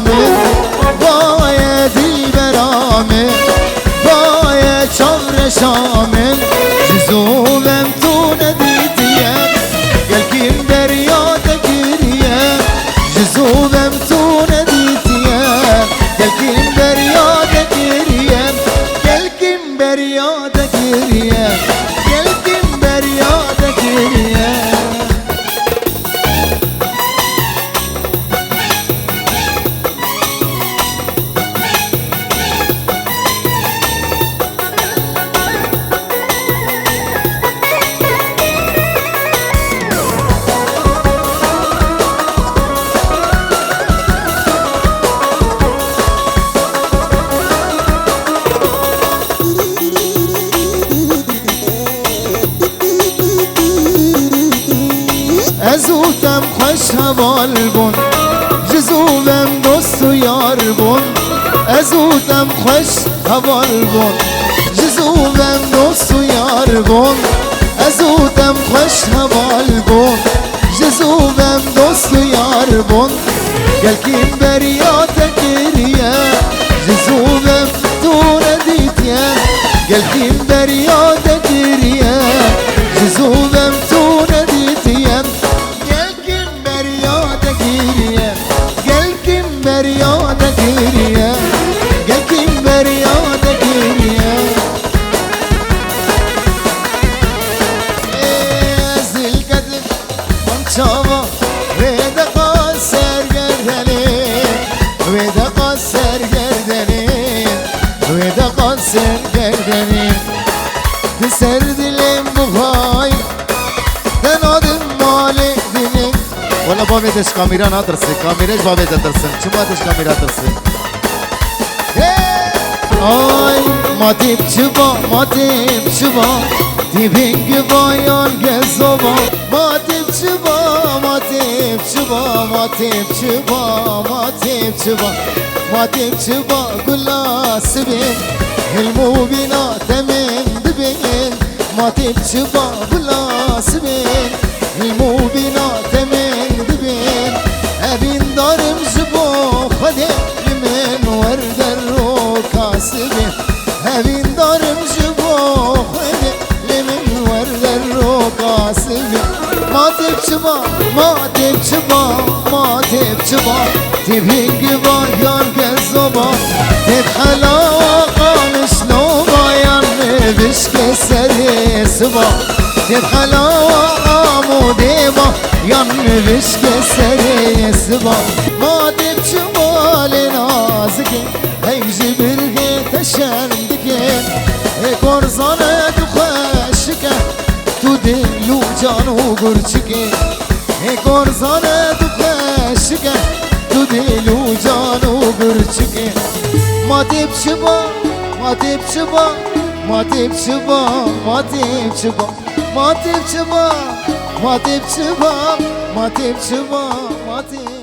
من وای دلبرا من وای چاورشا من جزوم تو ندیدیم گلکیم بریاد گریم جزوم تو ندیدیم گلکیم بریاد گریم گلکیم بریاد گریم گلکیم بریاد گریم ازوتم خوش حوال بون جزوبم دوست و یار بون ازوتم خوش حوال بون جزوبم دوست و یار بون ازوتم خوش حوال بون جزوبم دوست و یار بون گلکیم بریات گریه جزوبم تو ندیدیم گلکیم بریات گریه جزوبم تو ندیدیم بریاد گریه گلکیم بریاد گریه زل قدر منچاوا ویدقا سرگردنی ویدقا سرگردنی ویدقا سرگردنی سر دلم بخوای دنادم مالی دلم ولا بابیدش کامیرا ندرسه کامیرش بابید درسن چه بابیدش کامیرا درسه آی ماتیب چوبا ماتیب چوبا دیبینگ بایان گزوبا ماتیب چوبا ماتیب چوبا ماتیب چوبا ماتیب چوبا ماتیب چوبا گلاس بین علمو بینا تمن دبین ماتیب چوبا گلاس بین علمو بینا تمن دبین ابین دارم جبو خده لمن وردر رو کاسبین ابین دارم جبو خده لمن وردر رو کاسبین ماتب چبا ماتب چبا ماتب چبا تبهنگ بایان گزوبا تب خلاقا مشنو بایان بشک سر سبا تب خلاقا مودبا yan vişke seri sba madem çuval nazike heyji birge teşendike korzane du khashke tu dilu canu gurchke korzane du khashke tu dilu canu gurchke madem çuva madem çuva madem çuva madem çuva madem çuva Matip çıba, matip çıba, matip